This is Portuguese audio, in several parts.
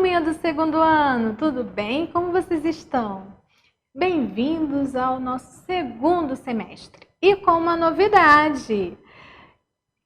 turminha do segundo ano, tudo bem? Como vocês estão? Bem-vindos ao nosso segundo semestre. E com uma novidade.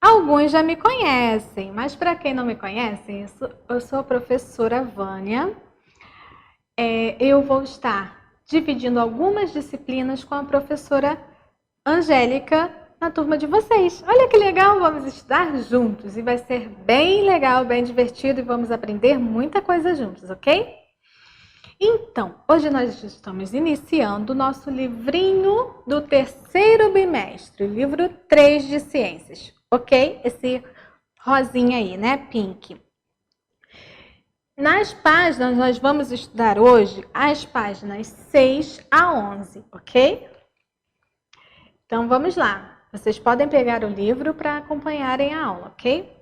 Alguns já me conhecem, mas para quem não me conhece, eu sou a professora Vânia. Eu vou estar dividindo algumas disciplinas com a professora Angélica na turma de vocês. Olha que legal, vamos estudar juntos e vai ser bem legal, bem divertido e vamos aprender muita coisa juntos, ok? Então, hoje nós estamos iniciando o nosso livrinho do terceiro bimestre, livro 3 de ciências, ok? Esse rosinha aí, né? Pink. Nas páginas, nós vamos estudar hoje as páginas 6 a 11, ok? Então, vamos lá. Vocês podem pegar o livro para acompanharem a aula, ok?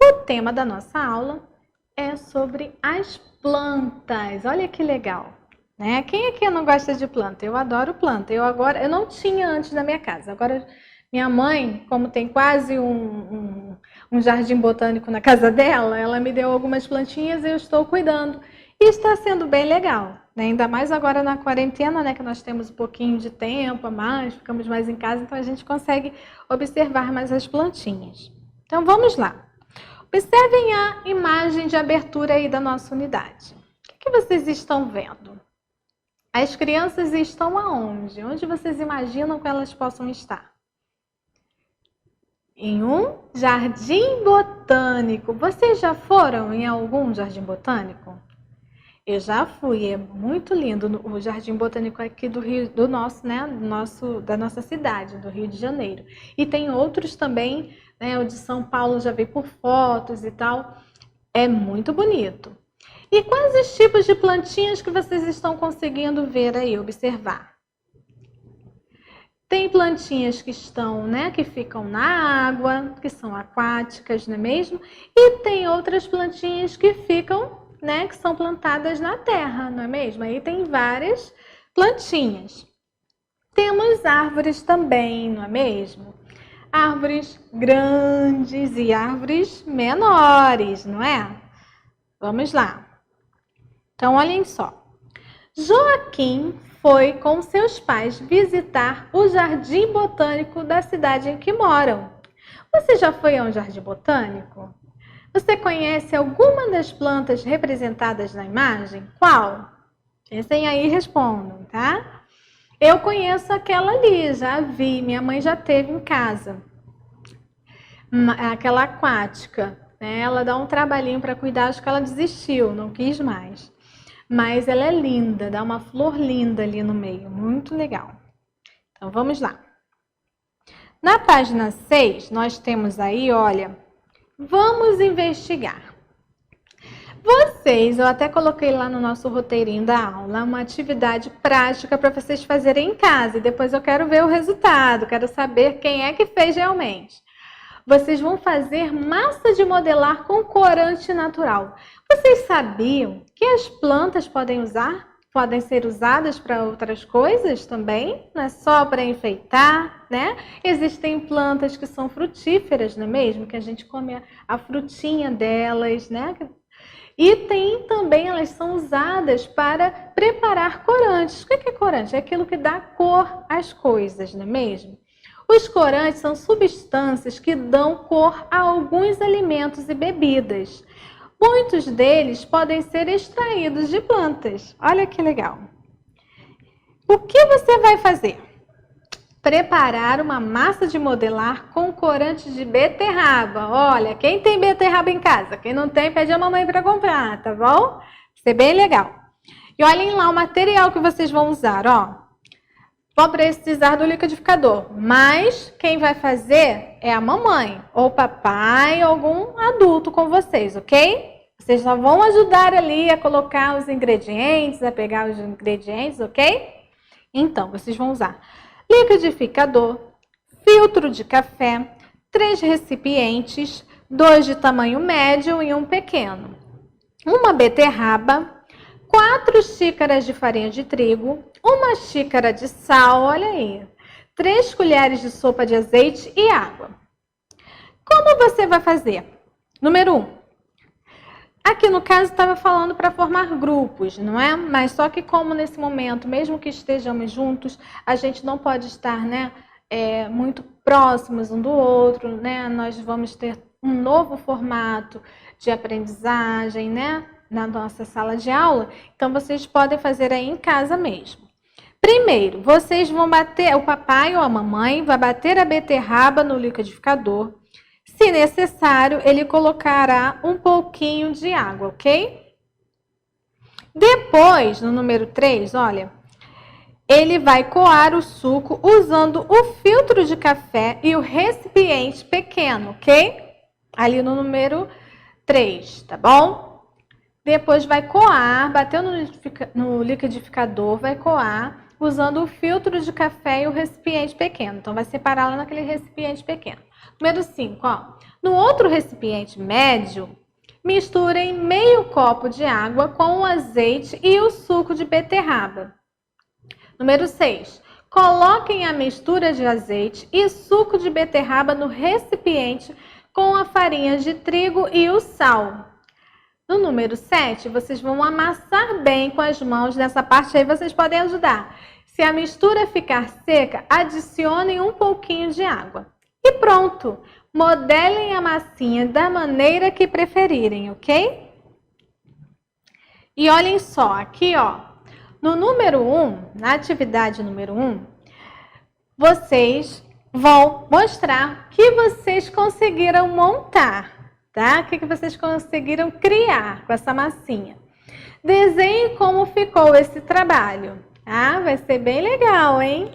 O tema da nossa aula é sobre as plantas. Olha que legal, né? Quem aqui não gosta de planta? Eu adoro planta. Eu não tinha antes na minha casa. Agora, minha mãe, como tem quase um jardim botânico na casa dela, ela me deu algumas plantinhas e eu estou cuidando. E está sendo bem legal, né? Ainda mais agora na quarentena, né? Que nós temos um pouquinho de tempo a mais, ficamos mais em casa, então a gente consegue observar mais as plantinhas. Então, vamos lá. Observem a imagem de abertura aí da nossa unidade. O que vocês estão vendo? As crianças estão aonde? Onde vocês imaginam que elas possam estar? Em um jardim botânico. Vocês já foram em algum jardim botânico? Eu já fui, é muito lindo o Jardim Botânico aqui do Rio, da nossa cidade, do Rio de Janeiro. E tem outros também, né, o de São Paulo já vi por fotos e tal. É muito bonito. E quais os tipos de plantinhas que vocês estão conseguindo ver aí, observar? Tem plantinhas que estão, né, que ficam na água, que são aquáticas, não é mesmo? E tem outras plantinhas que ficam, né, que são plantadas na terra, não é mesmo? Aí tem várias plantinhas. Temos árvores também, não é mesmo? Árvores grandes e árvores menores, não é? Vamos lá. Então, olhem só. Joaquim foi com seus pais visitar o jardim botânico da cidade em que moram. Você já foi a um jardim botânico? Você conhece alguma das plantas representadas na imagem? Qual? Pensem aí e respondam, tá? Eu conheço aquela ali, já vi, minha mãe já teve em casa. Aquela aquática, né? Ela dá um trabalhinho para cuidar, acho que ela desistiu, não quis mais. Mas ela é linda, dá uma flor linda ali no meio, muito legal. Então, vamos lá. Na página 6, nós temos aí, olha, vamos investigar. Eu até coloquei lá no nosso roteirinho da aula, uma atividade prática para vocês fazerem em casa. E depois eu quero ver o resultado, quero saber quem é que fez realmente. Vocês vão fazer massa de modelar com corante natural. Vocês sabiam que as plantas podem ser usadas para outras coisas também? Não é só para enfeitar, né? Existem plantas que são frutíferas, não é mesmo? Que a gente come a frutinha delas, né? E tem também, elas são usadas para preparar corantes. O que é corante? É aquilo que dá cor às coisas, não é mesmo? Os corantes são substâncias que dão cor a alguns alimentos e bebidas. Muitos deles podem ser extraídos de plantas. Olha que legal. O que você vai fazer? Preparar uma massa de modelar com corante de beterraba. Olha, quem tem beterraba em casa? Quem não tem, pede a mamãe para comprar, tá bom? Vai ser bem legal. E olhem lá o material que vocês vão usar, ó. Vão precisar do liquidificador, mas quem vai fazer é a mamãe, ou papai, ou algum adulto com vocês, ok? Vocês só vão ajudar ali a colocar os ingredientes, a pegar os ingredientes, ok? Então, vocês vão usar liquidificador, filtro de café, 3 recipientes, 2 de tamanho médio e um pequeno, uma beterraba, 4 xícaras de farinha de trigo, 1 xícara de sal, olha aí, 3 colheres de sopa de azeite e água. Como você vai fazer? Número 1. Aqui no caso estava falando para formar grupos, não é? Mas só que como nesse momento, mesmo que estejamos juntos, a gente não pode estar, né, muito próximos um do outro, né? Nós vamos ter um novo formato de aprendizagem, né, na nossa sala de aula. Então vocês podem fazer aí em casa mesmo. Primeiro, vocês vão bater, o papai ou a mamãe vai bater a beterraba no liquidificador. Se necessário, ele colocará um pouquinho de água, ok? Depois, no número 3, olha, ele vai coar o suco usando o filtro de café e o recipiente pequeno, ok? Ali no número 3, tá bom? Depois vai coar, bateu no liquidificador, vai coar usando o filtro de café e o recipiente pequeno. Então, vai separar lá naquele recipiente pequeno. Número 5, ó. No outro recipiente médio, misturem meio copo de água com o azeite e o suco de beterraba. Número 6, coloquem a mistura de azeite e suco de beterraba no recipiente com a farinha de trigo e o sal. No número 7, vocês vão amassar bem com as mãos. Nessa parte aí vocês podem ajudar. Se a mistura ficar seca, adicionem um pouquinho de água. E pronto! Modelem a massinha da maneira que preferirem, ok? E olhem só, aqui ó, no número 1, na atividade número 1, vocês vão mostrar o que vocês conseguiram montar, tá? O que vocês conseguiram criar com essa massinha. Desenhe como ficou esse trabalho, tá? Vai ser bem legal, hein?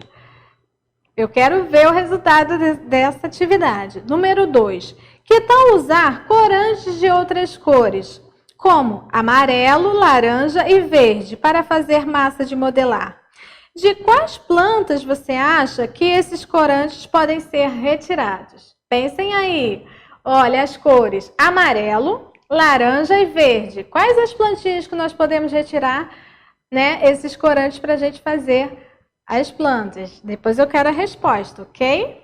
Eu quero ver o resultado dessa atividade. Número 2. Que tal usar corantes de outras cores, como amarelo, laranja e verde, para fazer massa de modelar? De quais plantas você acha que esses corantes podem ser retirados? Pensem aí. Olha as cores amarelo, laranja e verde. Quais as plantinhas que nós podemos retirar, né, esses corantes para a gente fazer as plantas? Depois eu quero a resposta, ok?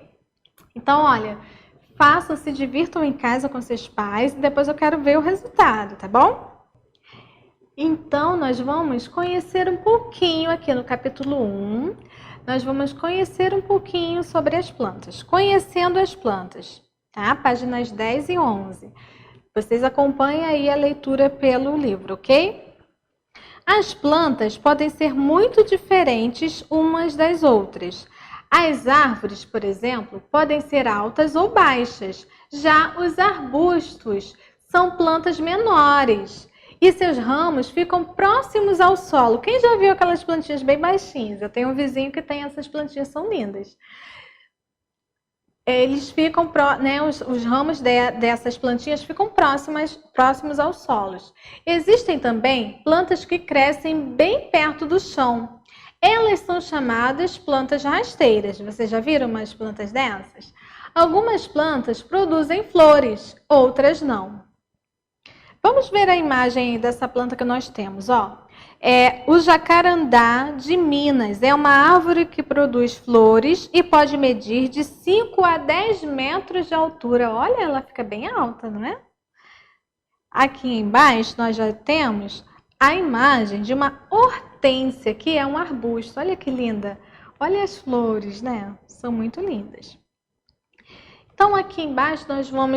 Então, olha, façam, se divirtam em casa com seus pais e depois eu quero ver o resultado, tá bom? Então, nós vamos conhecer um pouquinho aqui no capítulo 1, nós vamos conhecer um pouquinho sobre as plantas. Conhecendo as plantas, tá? Páginas 10 e 11. Vocês acompanhem aí a leitura pelo livro, ok? As plantas podem ser muito diferentes umas das outras. As árvores, por exemplo, podem ser altas ou baixas. Já os arbustos são plantas menores e seus ramos ficam próximos ao solo. Quem já viu aquelas plantinhas bem baixinhas? Eu tenho um vizinho que tem essas plantinhas, são lindas. Eles ficam, né, os ramos dessas plantinhas ficam próximos aos solos. Existem também plantas que crescem bem perto do chão. Elas são chamadas plantas rasteiras. Vocês já viram umas plantas dessas? Algumas plantas produzem flores, outras não. Vamos ver a imagem aí dessa planta que nós temos, ó. O jacarandá de Minas é uma árvore que produz flores e pode medir de 5 a 10 metros de altura. Olha, ela fica bem alta, não é? Aqui embaixo nós já temos a imagem de uma hortênsia, que é um arbusto. Olha que linda. Olha as flores, né? São muito lindas. Então aqui embaixo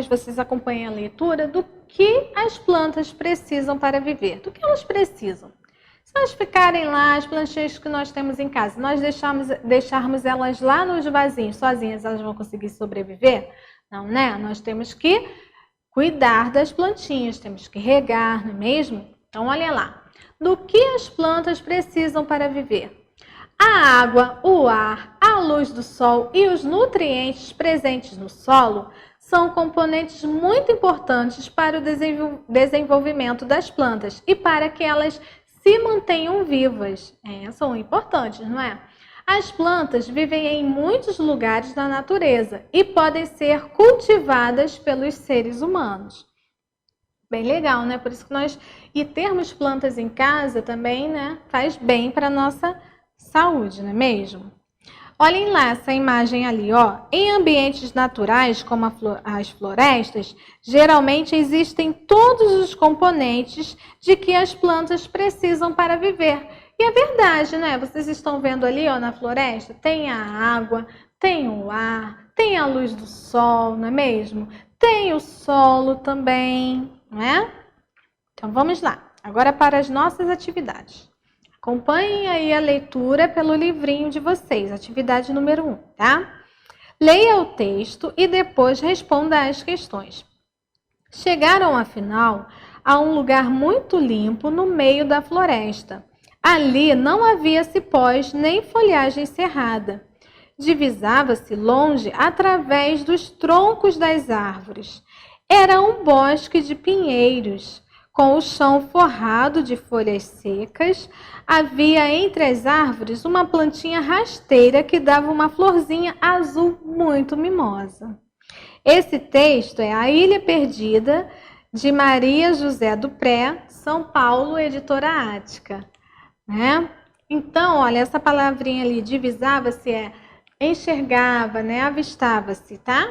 vocês acompanhem a leitura do que as plantas precisam para viver. Do que elas precisam? Se nós ficarem lá, as plantinhas que nós temos em casa, nós deixarmos elas lá nos vasinhos, sozinhas, elas vão conseguir sobreviver? Não, né? Nós temos que cuidar das plantinhas, temos que regar, não é mesmo? Então, olha lá. Do que as plantas precisam para viver? A água, o ar, a luz do sol e os nutrientes presentes no solo são componentes muito importantes para o desenvolvimento das plantas e para que elas se mantenham vivas. São importantes, não é? As plantas vivem em muitos lugares da natureza e podem ser cultivadas pelos seres humanos. Bem legal, né? Por isso que termos plantas em casa também, né, faz bem para a nossa saúde, não é mesmo? Olhem lá essa imagem ali, ó. Em ambientes naturais, como as florestas, geralmente existem todos os componentes de que as plantas precisam para viver. E é verdade, né? Vocês estão vendo ali, ó, na floresta, tem a água, tem o ar, tem a luz do sol, não é mesmo? Tem o solo também, não é? Então vamos lá. Agora para as nossas atividades. Acompanhem aí a leitura pelo livrinho de vocês, atividade número 1, tá? Leia o texto e depois responda às questões. Chegaram, afinal, a um lugar muito limpo no meio da floresta. Ali não havia cipós nem folhagem cerrada. Divisava-se longe através dos troncos das árvores. Era um bosque de pinheiros. Com o chão forrado de folhas secas, havia entre as árvores uma plantinha rasteira que dava uma florzinha azul muito mimosa. Esse texto é A Ilha Perdida, de Maria José Dupré, São Paulo, editora Ática. Né? Então, olha, essa palavrinha ali, divisava-se, é enxergava, né? Avistava-se, tá?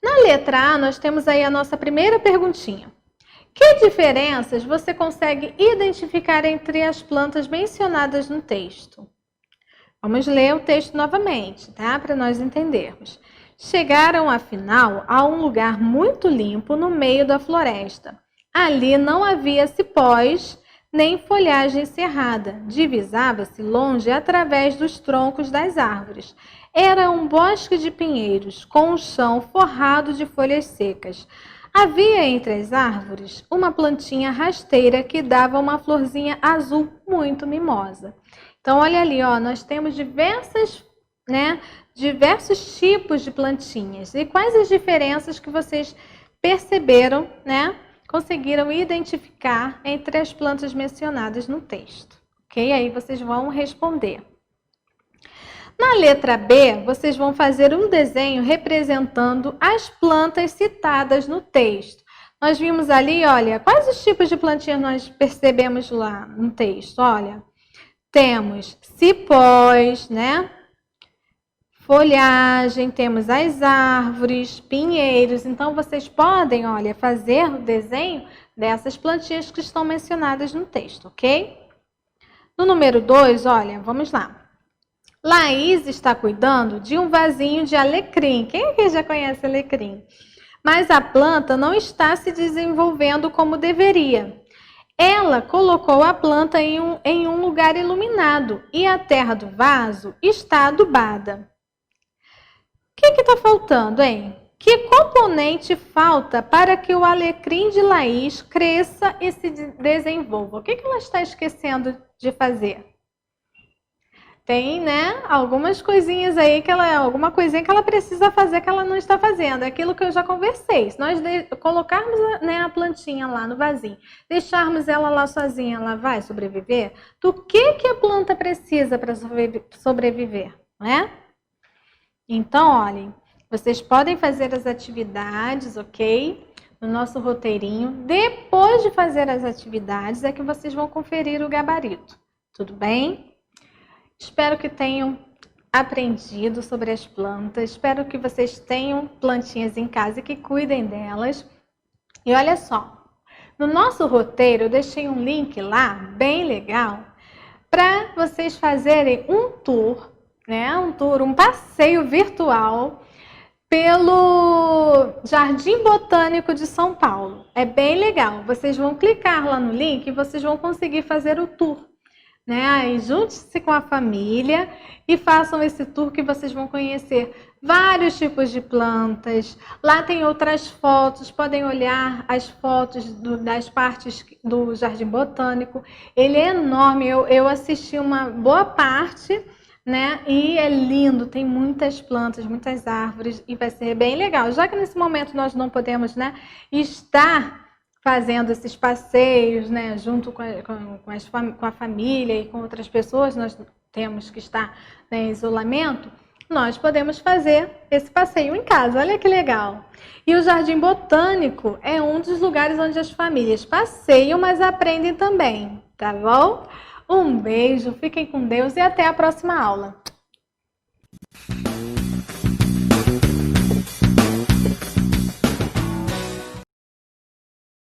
Na letra A, nós temos aí a nossa primeira perguntinha. Que diferenças você consegue identificar entre as plantas mencionadas no texto? Vamos ler o texto novamente, tá? Para nós entendermos. Chegaram, afinal, a um lugar muito limpo no meio da floresta. Ali não havia cipós, nem folhagem cerrada. Divisava-se longe através dos troncos das árvores. Era um bosque de pinheiros, com o chão forrado de folhas secas. Havia entre as árvores uma plantinha rasteira que dava uma florzinha azul muito mimosa. Então, olha ali, ó, nós temos diversos tipos de plantinhas. E quais as diferenças que vocês perceberam, né? Conseguiram identificar entre as plantas mencionadas no texto. Ok? Aí vocês vão responder. Na letra B, vocês vão fazer um desenho representando as plantas citadas no texto. Nós vimos ali, olha, quais os tipos de plantinhas nós percebemos lá no texto? Olha, temos cipós, né? Folhagem, temos as árvores, pinheiros. Então, vocês podem, olha, fazer o desenho dessas plantinhas que estão mencionadas no texto, ok? No número 2, olha, vamos lá. Laís está cuidando de um vasinho de alecrim. Quem aqui já conhece alecrim? Mas a planta não está se desenvolvendo como deveria. Ela colocou a planta em um lugar iluminado e a terra do vaso está adubada. O que está faltando, hein? Que componente falta para que o alecrim de Laís cresça e se desenvolva? O que ela está esquecendo de fazer? Tem, né, algumas coisinhas aí alguma coisinha que ela precisa fazer que ela não está fazendo. É aquilo que eu já conversei. Se nós colocarmos, né, a plantinha lá no vasinho, deixarmos ela lá sozinha, ela vai sobreviver? Do que a planta precisa para sobreviver, né? Então, olhem, vocês podem fazer as atividades, ok? No nosso roteirinho. Depois de fazer as atividades é que vocês vão conferir o gabarito. Tudo bem? Espero que tenham aprendido sobre as plantas. Espero que vocês tenham plantinhas em casa e que cuidem delas. E olha só, no nosso roteiro eu deixei um link lá, bem legal, para vocês fazerem um tour, né? Um passeio virtual pelo Jardim Botânico de São Paulo. É bem legal. Vocês vão clicar lá no link e vocês vão conseguir fazer o tour. Né? Aí junte-se com a família e façam esse tour que vocês vão conhecer vários tipos de plantas. Lá tem outras fotos, podem olhar as fotos das partes do Jardim Botânico. Ele é enorme, eu assisti uma boa parte, né? E é lindo, tem muitas plantas, muitas árvores e vai ser bem legal. Já que nesse momento nós não podemos, né, estar fazendo esses passeios, né, junto com a família e com outras pessoas, nós temos que estar, né, em isolamento, nós podemos fazer esse passeio em casa. Olha que legal! E o Jardim Botânico é um dos lugares onde as famílias passeiam, mas aprendem também, tá bom? Um beijo, fiquem com Deus e até a próxima aula.